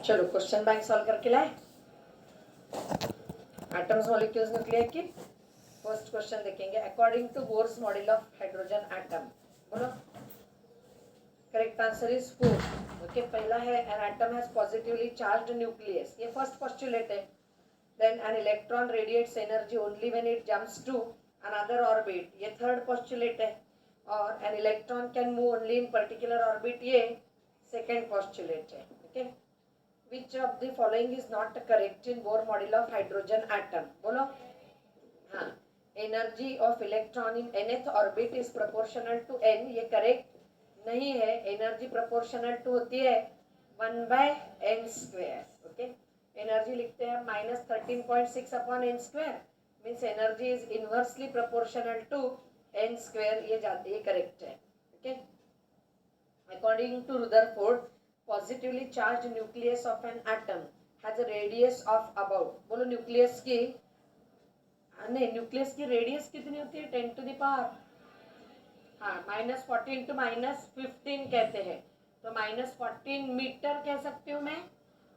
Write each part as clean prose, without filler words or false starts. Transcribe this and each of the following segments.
चलो question bank solve करके लाए। एटम्स मॉलिक्यूल्स न्यूक्लियर की फर्स्ट क्वेश्चन देखेंगे। According to Bohr's model of hydrogen atom, बोलो करेक्ट आंसर इज 4। ओके, पहला है an atom has positively charged nucleus, ये फर्स्ट पोस्टुलेट है। Then an electron radiates energy only when it jumps to another orbit, ये third postulate है। और an electron can move only in particular orbit, ये second postulate है। Okay, which of the following is not correct in Bohr model of hydrogen atom? बोलो हाँ, energy of electron in nth orbit is proportional to n, ये correct नहीं है। Energy proportional to होती है 1/n²। Okay, energy लिखते हैं -13.6 upon n², means energy is inversely proportional to n², ये जाती है, करेक्ट है। Okay, according to Rutherford, positively charged nucleus of an atom has a radius of about, बोलो nucleus की नहीं, न्यूक्लियस की रेडियस कितनी होती है? 10 टू द पावर हाँ -40 इंटू -15 कहते हैं, तो -14 मीटर कह सकती हूँ मैं।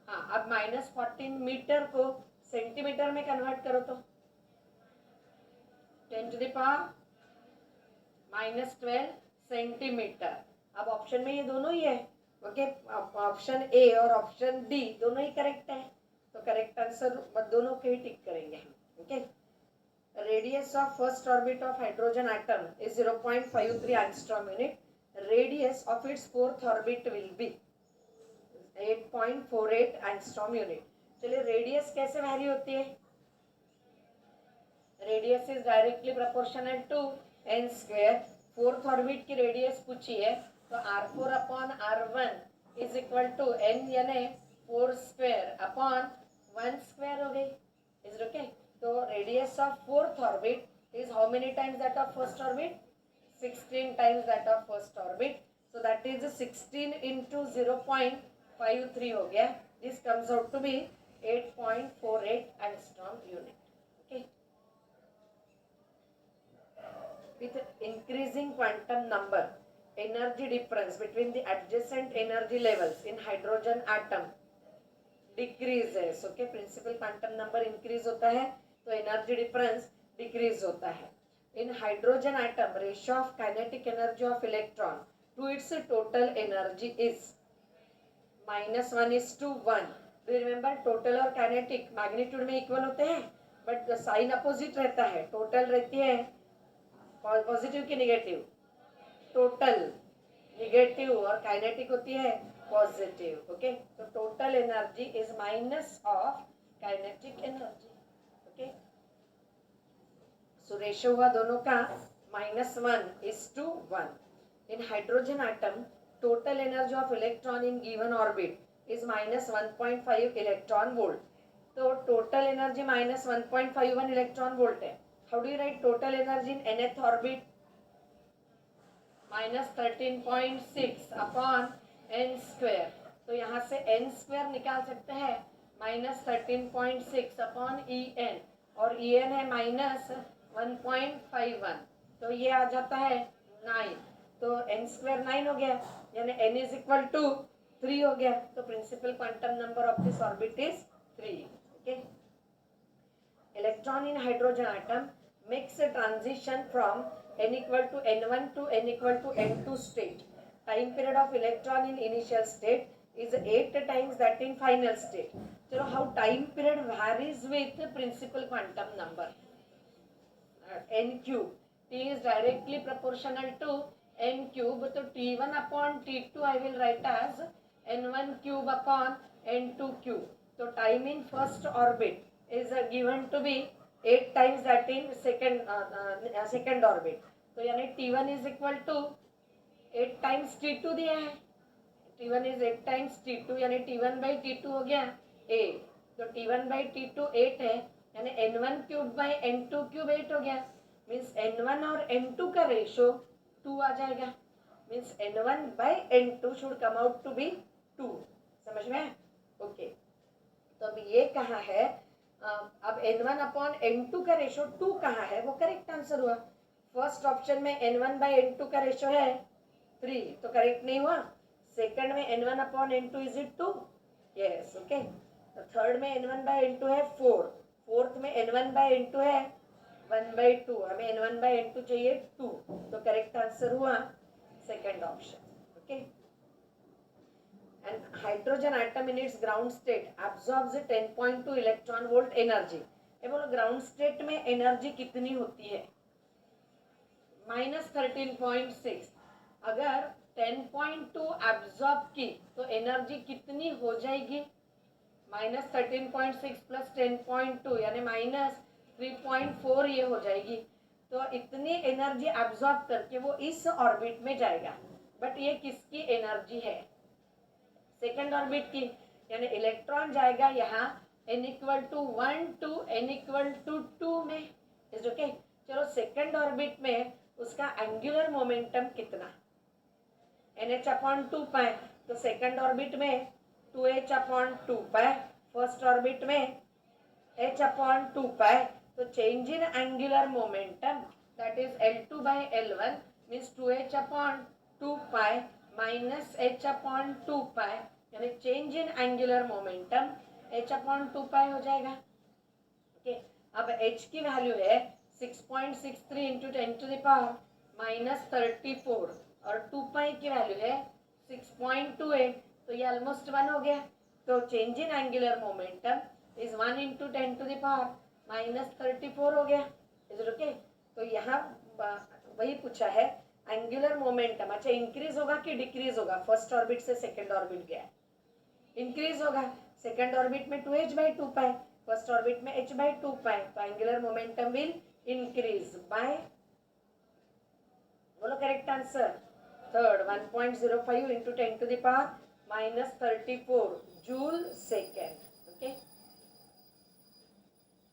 हाँ, अब -14 मीटर को सेंटीमीटर में कन्वर्ट करो तो 10 टू द पावर -12 सेंटीमीटर। अब ऑप्शन में ये दोनों ही है। ओके, ऑप्शन ए और ऑप्शन डी दोनों ही करेक्ट है, तो करेक्ट आंसर दोनों के ही टिक करेंगे हम। Okay, radius of first orbit of hydrogen atom is 0.53 angstrom unit, radius of its fourth orbit will be 8.48 angstrom unit. चलिए, रेडियस कैसे वैरी होती है? Radius is directly proportional to n²। Fourth orbit की रेडियस पूछी है, तो r4 upon r1 is equal to n, यानी 4² upon 1² हो गई। इज ओके, तो radius of fourth orbit is how many times that of first orbit? 16 times that of first orbit, so that is 16 into 0.53 हो गया। This comes out to be 8.48 angstrom unit. Okay, with increasing quantum number, energy difference between the adjacent energy levels in hydrogen atom decreases. Okay, principal quantum number increase होता है तो energy difference decrease होता है। In hydrogen atom, ratio of kinetic energy of electron to its total energy is -1:1। Do you remember, total और kinetic magnitude में equal होते हैं, but sign opposite रहता है। total रहती है पॉजिटिव की नेगेटिव, टोटल नेगेटिव, और काइनेटिक होती है पॉजिटिव। ओके, तो total energy is minus of kinetic energy. Okay, so ratio हुआ दोनों का -1:1। In hydrogen atom, total energy of electron in given orbit is -1.5 electron volt. तो टोटल एनर्जी -1.51 इलेक्ट्रॉन वोल्ट है। How do you write total energy in nth orbit? -13.6 upon n², तो यहाँ से n² निकाल सकते हैं, -13.6 अपॉन En, और En है -1.51, तो ये आ जाता है 9, तो n² 9 हो गया, यानी n इज इक्वल टू 3 हो गया। तो principal quantum number of this orbit is 3। Okay, electron in hydrogen atom makes a transition from n equal to n1 to n equal to n2 state. Time period of electron in initial state is 8 times that in final state. So how time period varies with principal quantum number? n cube. T is directly proportional to n cube. So T1 upon T2 I will write as n1 cube upon n2 cube. So time in first orbit is given to be 8 times that in second orbit. तो यानी T1 is equal to 8 times T2 दिया है। T1 is 8 times T2, यानी T1 by T2 हो गया 8, तो T1 by T2 8 है, यानी n1 cube by n2 cube 8 हो गया। मीन्स n1 और n2 का रेशो 2 आ जाएगा। Means n1 by n2 should come out to be 2। समझ में? ओके, तो अब ये कहाँ है? अब n1 अपॉन n2 का रेशो 2 कहाँ है? वो करेक्ट आंसर हुआ। फर्स्ट ऑप्शन में n1 by n2 का रेशो है 3, तो करेक्ट नहीं हुआ। सेकंड में n1 upon n2 is it 2, yes okay. Third में n1/n2 है 4, फोर्थ में n1/n2 है 1/2, हमें n1/n2 चाहिए 2, तो करेक्ट आंसर हुआ second option okay. And hydrogen atom in its ground state absorbs 10.2 electron volt energy. ये बोलो ग्राउंड स्टेट में एनर्जी कितनी होती है? -13.6। अगर 10.2 एब्जॉर्ब की तो एनर्जी कितनी हो जाएगी? -13.6 प्लस 10.2 यानी -3.4 ये हो जाएगी। तो इतनी एनर्जी एब्जॉर्ब करके वो इस ऑर्बिट में जाएगा। बट ये किसकी एनर्जी है? सेकेंड ऑर्बिट की। यानी इलेक्ट्रॉन जाएगा यहाँ n=1 to n=2 में। Is okay. चलो सेकेंड ऑर्बिट में उसका एंगुलर मोमेंटम कितना? nh/2 तो सेकेंड ऑर्बिट में 2h/2, फर्स्ट ऑर्बिट में h/2। तो change in angular momentum that is L2/L1 means 2h/2 minus h/2 यानी change in angular momentum h/2 हो जाएगा ओके। अब h की वैल्यू है 6.63 इंटू 10⁻−34 और 2 की वैल्यू है 6.28, तो ये ऑलमोस्ट 1 हो गया। तो change in angular momentum is 1 into 10⁻−34 हो गया। Is it okay. तो यहाँ वही पूछा है एंगुलर मोमेंटम। अच्छा इंक्रीज होगा कि डिक्रीज होगा? फर्स्ट ऑर्बिट से सेकेंड ऑर्बिट गया, इंक्रीज होगा। सेकेंड ऑर्बिट में 2h/2, फर्स्ट ऑर्बिट में h/2, तो angular momentum will increase by, बोलो correct answer third 1.05 into 10⁻−34 joule second okay.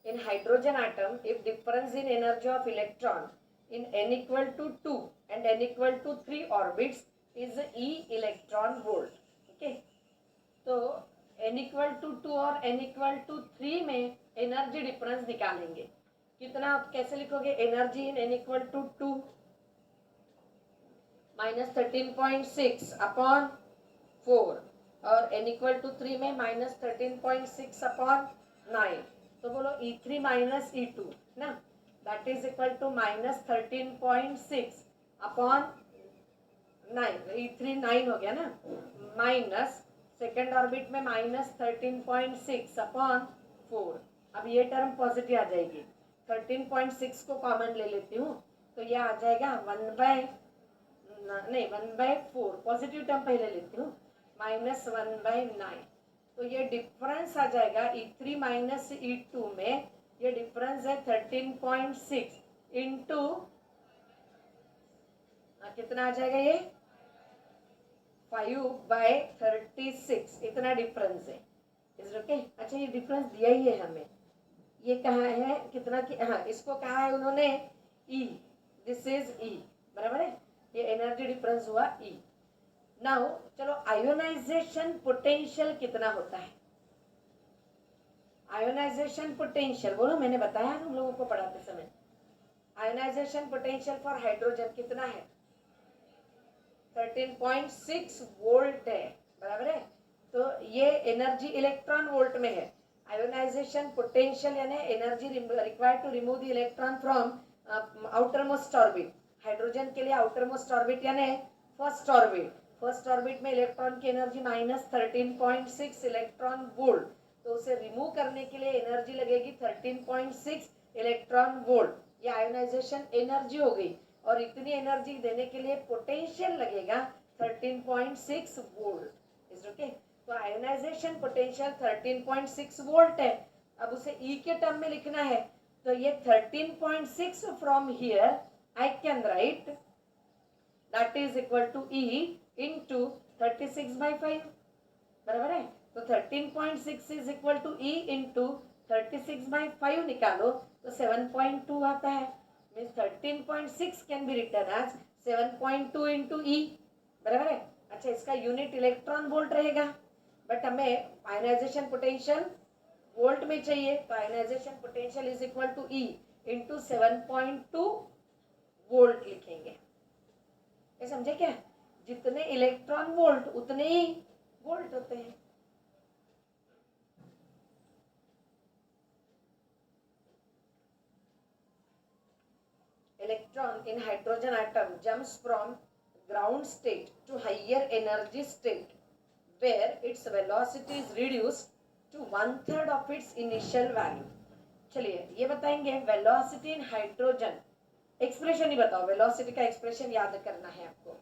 In hydrogen atom, if difference in energy of electron in n=2 and n=3 orbits is E electron volt. Okay. तो n=2 और n=3 में energy difference निकालेंगे। कितना? कैसे लिखोगे? Energy in n=2 -13.6 upon 4 और n=3 में -13.6 upon 9। तो बोलो E3 माइनस E2 ना, that is equal to -13.6 upon 9। E3 9 हो गया ना, माइनस सेकेंड ऑर्बिट में -13.6 अपॉन 4। अब ये टर्म पॉजिटिव आ जाएगी, 13.6 को कॉमन ले लेती हूँ तो ये आ जाएगा 1/4। पॉजिटिव टर्म पहले लेती हूँ, -1/9। तो ये डिफरेंस आ जाएगा E3 माइनस E2 में। ये डिफरेंस है 13.6 इंटू कितना आ जाएगा? ये 5/36, इतना डिफरेंस है। Is okay. अच्छा ये डिफरेंस दिया ही है हमें, ये कहाँ है कितना की? हाँ इसको कहा है उन्होंने E, दिस इज E बराबर है। ये एनर्जी डिफरेंस हुआ E। नाउ चलो आयोनाइजेशन पोटेंशियल कितना होता है? आयोनाइजेशन पोटेंशियल बोलो, मैंने बताया हम लोगों को पढ़ाते समय। आयोनाइजेशन पोटेंशियल फॉर हाइड्रोजन कितना है? 13.6 वोल्ट है बराबर है। तो ये एनर्जी इलेक्ट्रॉन वोल्ट में है। आयोनाइजेशन पोटेंशियल यानी energy required to remove the electron from outermost orbit. Hydrogen के लिए आउटर मोस्ट ऑर्बिट यानी फर्स्ट ऑर्बिट। फर्स्ट ऑर्बिट में इलेक्ट्रॉन की एनर्जी -13.6 इलेक्ट्रॉन वोल्ट। तो उसे रिमूव करने के लिए एनर्जी लगेगी 13.6 इलेक्ट्रॉन वोल्ट। ये आयोनाइजेशन एनर्जी हो गई। और इतनी एनर्जी देने के लिए पोटेंशियल लगेगा 13.6 वोल्ट। Is okay. तो आयोनाइजेशन पोटेंशियल 13.6 वोल्ट है। अब उसे E के टर्म में लिखना है तो ये 13.6 from here I can write that is equal to E into 36/5 बराबर है। तो 13.6 is equal to E into 36/5 निकालो तो 7.2 आता है। Means 13.6 can be written as 7.2 into E बराबर है। अच्छा इसका यूनिट इलेक्ट्रॉन वोल्ट रहेगा, बट हमें आयोनाइजेशन पोटेंशियल वोल्ट में चाहिए। तो ionisation potential is equal to E into 7.2 volt लिखेंगे। ये समझे क्या? जितने इलेक्ट्रॉन वोल्ट उतने ही वोल्ट होते हैं। in hydrogen atom jumps from ground state to higher energy state where its velocity is reduced to 1/3 of its initial value. चलिए ये बताएंगे वेलोसिटी इन हाइड्रोजन. एक्सप्रेशन ही बताओ, वेलोसिटी का एक्सप्रेशन याद करना है आपको.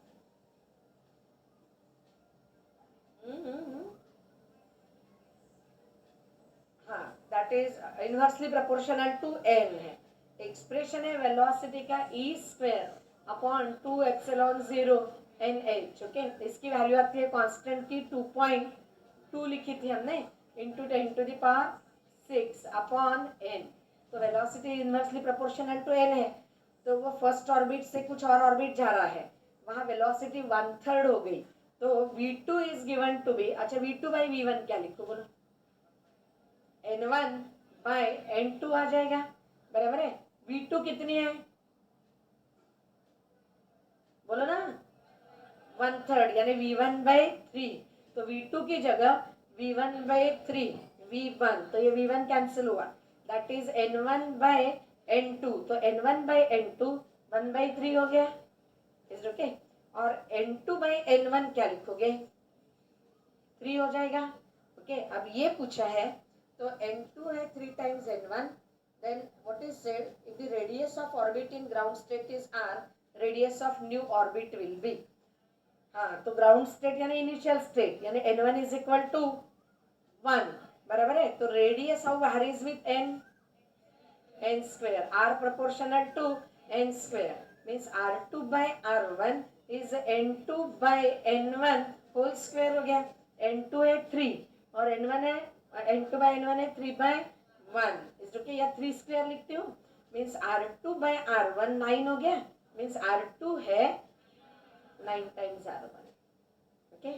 हाँ, that is inversely proportional to n है. एक्सप्रेशन है वेलोसिटी का e² अपॉन 2ε0 nh. ओके, इसकी वैल्यू आती है कांस्टेंट की 2.2 लिखी थी हमने इंटू 10⁻6 अपॉन n. तो velocity inversely proportional to n है, तो वो फर्स्ट ऑर्बिट से कुछ और ऑर्बिट जा रहा है, वहाँ वेलोसिटी 1/3 हो गई. तो v2 is given to be, अच्छा v2 बाई v1 क्या लिखो बोलो, n1 बाई n2 आ जाएगा. बराबर है. v2 कितनी है बोलो ना, 1/3 यानी v1 बाई 3. तो v2 की जगह v1 बाई 3 v1, तो ये v1 कैंसिल हुआ, that is n1 by n2. तो n1 बाई n2 1/3 हो गया. Is okay. और n2 बाई n1 क्या लिखोगे, 3 हो जाएगा. ओके, अब ये पूछा है तो n2 है 3 times n1. then what is said, if the radius of orbit in ground state is r, radius of new orbit will be. हाँ, तो ग्राउंड स्टेट यानी इनिशियल स्टेट यानी n1 इज इक्वल टू 1. बराबर है. तो radius how varies with n² r proportional to n² means r2 by r1 is n2 by n1 whole square हो गया. n2 है 3 और n1 है n2 बाय n1 है 3/1. इस ओके, या 3² लिखती हूँ मीन्स r2 बाय r1 9 हो गया. मीन्स r2 है 9 times r1. Okay,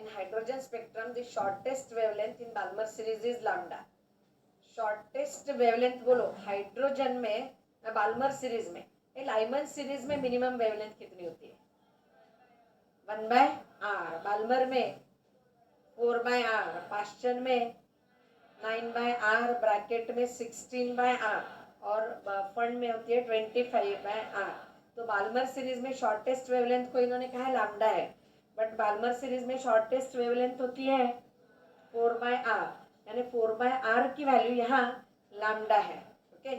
in hydrogen spectrum the shortest wavelength in Balmer series is lambda. Shortest wavelength बोलो हाइड्रोजन में, बाल्मर सीरीज में. लाइमन सीरीज में मिनिमम वेवलेंथ कितनी होती है, 1/r. बाल्मर में 4/r, पाश्चन में 9/r, ब्रैकेट में 16/r और फंड में होती है 25/r. तो बाल्मर सीरीज में शॉर्टेस्ट वेवलेंथ को इन्होंने कहा है लैम्डा है, बट बाल्मर सीरीज में शॉर्टेस्ट वेवलेंथ होती है 4/r, यानी 4/r की वैल्यू यहाँ लैम्डा है. Okay,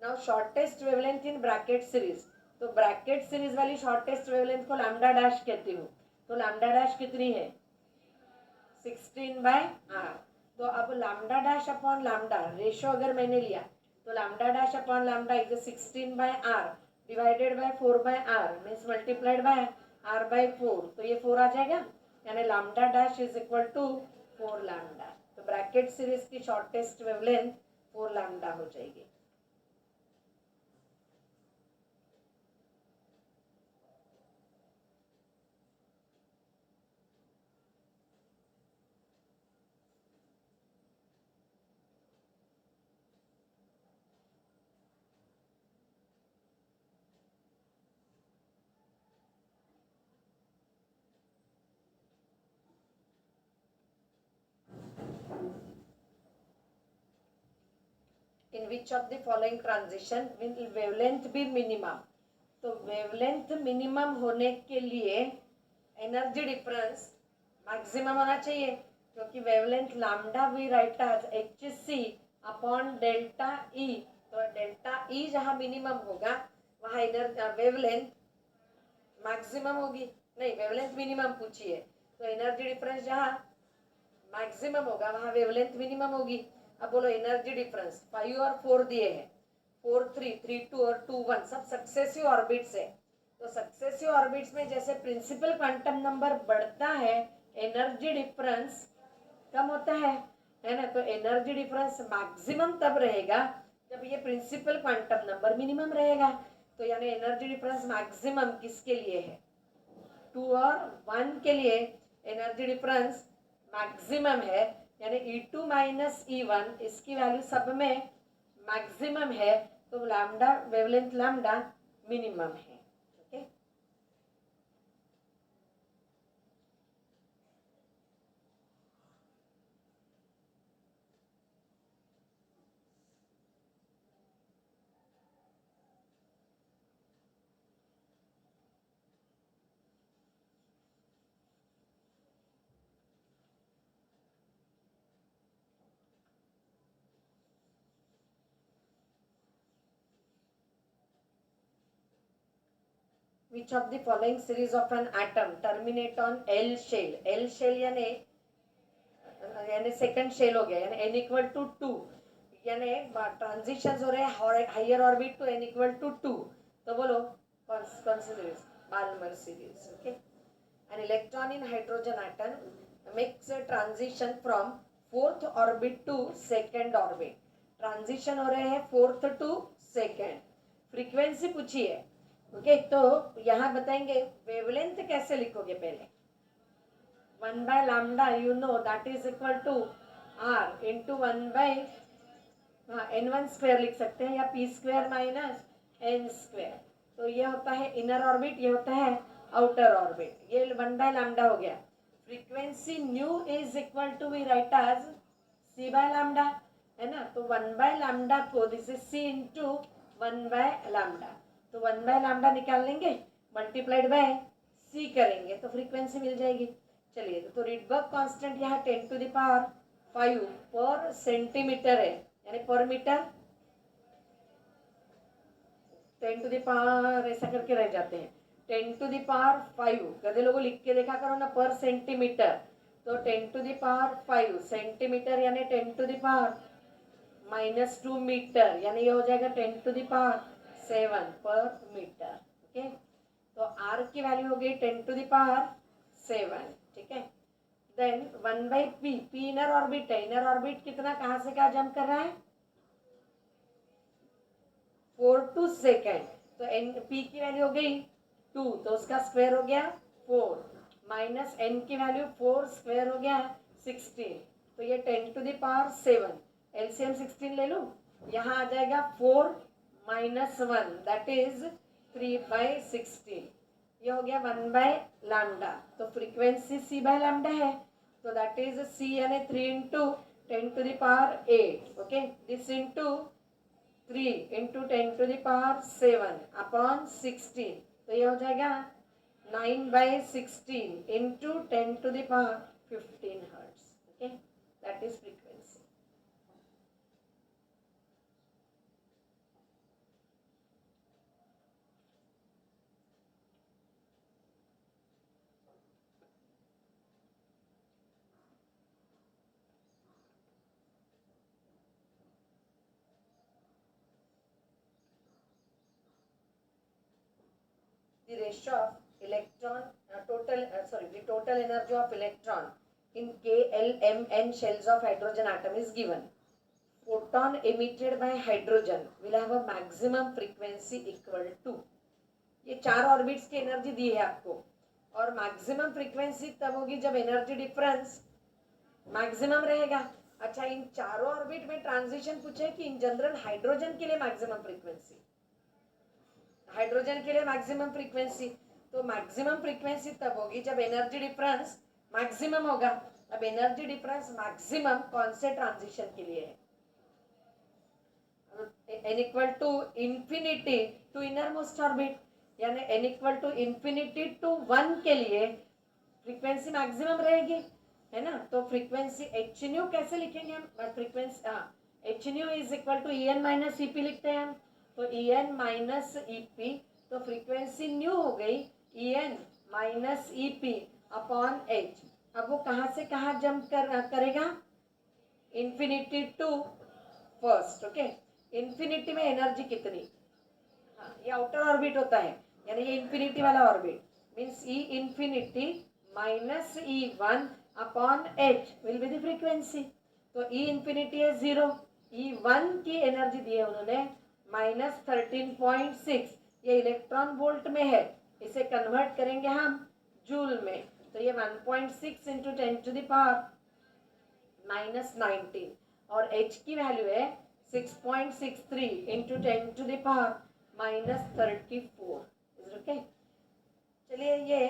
now shortest wavelength in Brackett series. तो ब्रैकेट सीरीज वाली शॉर्टेस्ट वेवलेंथ को लैम्डा डैश कहती हूँ. तो लैम्डा डैश कितनी है, 16/r. तो अब lambda dash upon lambda ratio अगर मैंने लिया तो lambda dash upon lambda is 16/r divided by 4/r means multiplied by r/4. तो ये 4 आ जाएगा, यानी lambda dash is equal to 4 lambda. तो ब्रैकेट सीरीज की शॉर्टेस्ट वेवलेंथ 4 लैम्डा हो जाएगी. In which of the following transition will wavelength be minimum? तो वेवलेंथ मिनिमम होने के लिए एनर्जी डिफरेंस मैक्सिमम होना चाहिए, क्योंकि wavelength lambda we write as hc upon delta E. तो डेल्टा ई जहाँ मिनिमम होगा वहाँ वेवलेंथ मैक्सिमम होगी. नहीं, वेवलेंथ मिनिमम पूछिए, तो एनर्जी डिफरेंस जहाँ मैक्सिमम होगा वहाँ वेवलेंथ मिनिमम होगी. अब बोलो एनर्जी डिफरेंस 5 और 4 दिए हैं, 4 3 3 2 और 2 1 सब सक्सेसिव ऑर्बिट्स है. तो सक्सेसिव ऑर्बिट्स में जैसे प्रिंसिपल क्वांटम नंबर बढ़ता है एनर्जी डिफरेंस कम होता है. है ना। तो एनर्जी डिफरेंस मैक्सिमम तब रहेगा जब ये प्रिंसिपल क्वांटम नंबर मिनिमम रहेगा। तो यानी एनर्जी डिफरेंस मैक्सिमम किसके लिए है? 2 और 1 के लिए एनर्जी डिफरेंस मैक्सिमम है, यानी E2 माइनस E1 इसकी वैल्यू सब में मैक्सिमम है, तो लैम्डा वेवलेंथ लैम्डा मिनिमम है। Okay, which of the following series of an atom terminate on L shell? L shell यानी सेकंड शेल हो गया, यानी n इक्वल टू 2, यानी ट्रांजिशन हो रहे हैं higher orbit to n equal to 2। तो बोलो कौन सी series? Balmer series. Okay, an electron in hydrogen atom makes a transition from fourth orbit to second orbit। Transition हो रहे हैं फोर्थ टू सेकेंड। फ्रीक्वेंसी पूछी है। ओके, तो यहाँ बताएंगे वेवलेंथ कैसे लिखोगे? पहले 1 by lambda, you know that is equal to r into 1 by n1 square लिख सकते हैं, या p square minus n square. तो ये होता है इनर ऑर्बिट, ये होता है आउटर ऑर्बिट। ये 1 by lambda हो गया। Frequency nu is equal to we write as c by lambda, है ना। तो 1 by lambda को this is c into 1 by lambda, तो 1 by lambda निकाल लेंगे, मल्टीप्लाइड बाय c करेंगे तो फ्रीक्वेंसी मिल जाएगी। चलिए, तो रिडबर्ग कांस्टेंट यहाँ 10 टू द पावर 5 पर सेंटीमीटर है, यानी पर मीटर 10 टू द पावर ऐसा करके रह जाते हैं। 10 टू द पावर 5 गधे लोगों लिख के देखा करो ना, पर सेंटीमीटर। तो 10 टू द पावर 5 सेंटीमीटर यानी 10 to the power minus 2 metre, यानी ये हो जाएगा 10 टू द पावर 7 पर मीटर। ओके, तो आर की वैल्यू हो गई 10 टू द पावर 7। ठीक है, then 1 by P, P inner orbit है। इनर ऑर्बिट कितना कहाँ से कहाँ जंप कर रहा है? 4 टू सेकेंड। तो एन पी की वैल्यू हो गई 2, तो उसका स्क्वायर हो गया 4, माइनस एन की वैल्यू 4 स्क्वायर हो गया 16। तो ये 10 टू द पावर 7, एलसीएम 16 ले लो, यहाँ आ जाएगा 4 माइनस 1 दैट इज 3 बाई 16। ये हो गया 1 बाय लैम्डा। तो फ्रीक्वेंसी c बाय लैम्डा है, तो दैट इज c यानी 3 into 10 to the power 8। Okay, this into 3 into 10 to the power 7 upon 16। तो ये हो जाएगा 9 by 16 into 10 to the power 15 hertz. Okay, that is frequency. The ratio of electron the total energy of electron in KLMN shells of hydrogen atom is given. Photon emitted by hydrogen will have a maximum frequency equal to, ये 4 orbits की energy दी है आपको, और maximum frequency तब होगी जब energy difference maximum रहेगा। अच्छा, इन चारों ऑर्बिट में ट्रांजिशन पूछे कि इन जनरल हाइड्रोजन के लिए मैक्सिमम फ्रीक्वेंसी, हाइड्रोजन के लिए मैक्सिमम फ्रीक्वेंसी। तो मैक्सिमम फ्रीक्वेंसी तब होगी जब एनर्जी डिफरेंस मैक्सिमम होगा। अब एनर्जी डिफरेंस मैक्सिमम कौन से ट्रांजिशन के लिए है? n equal to infinity to innermost orbit, यानी n equal to infinity to 1 के लिए फ्रीक्वेंसी मैक्सिमम रहेगी, है ना। तो फ्रीक्वेंसी एच न्यू कैसे लिखेंगे हम? Frequency h nu is equal to E n minus E P लिखते हैं हम। तो E n minus E P, तो फ्रीक्वेंसी न्यू हो गई E n minus E P upon h. अब वो कहाँ से कहाँ जंप करेगा? Infinity to first. Okay, infinity में एनर्जी कितनी? हाँ, ये आउटर ऑर्बिट होता है, यानी ये इंफिनिटी वाला orbit means E infinity minus E one upon H will be the frequency. तो ई इंफिनिटी है 0, E1 की एनर्जी दी है उन्होंने -13.6, ये इलेक्ट्रॉन वोल्ट में है, इसे कन्वर्ट करेंगे हम जूल में, तो ये 1.6 इंटू 10⁻⁻19 और H की वैल्यू है 6.63 इंटू 10⁻⁻34। ओके, चलिए ये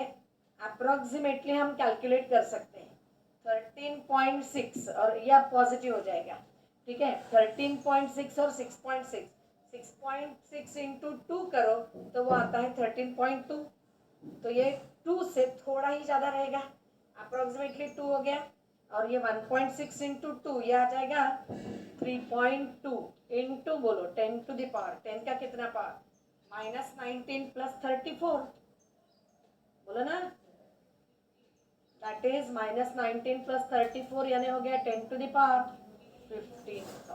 अप्रोक्सीमेटली हम कैलकुलेट कर सकते हैं 13.6 और यह पॉजिटिव हो जाएगा, ठीक है। 13.6 और 6.6, 6.6 इंटू 2 करो तो वो आता है 13.2, तो ये 2 से थोड़ा ही ज़्यादा रहेगा, अप्रोक्सीमेटली 2 हो गया। और ये 1.6 इंटू 2 ये आ जाएगा 3.2 इंटू बोलो 10 टू द पावर, 10 का कितना पावर -19 प्लस 34, बोलो ना, दैट इज -19 प्लस 34 यानी हो गया 10 टू द पावर 15।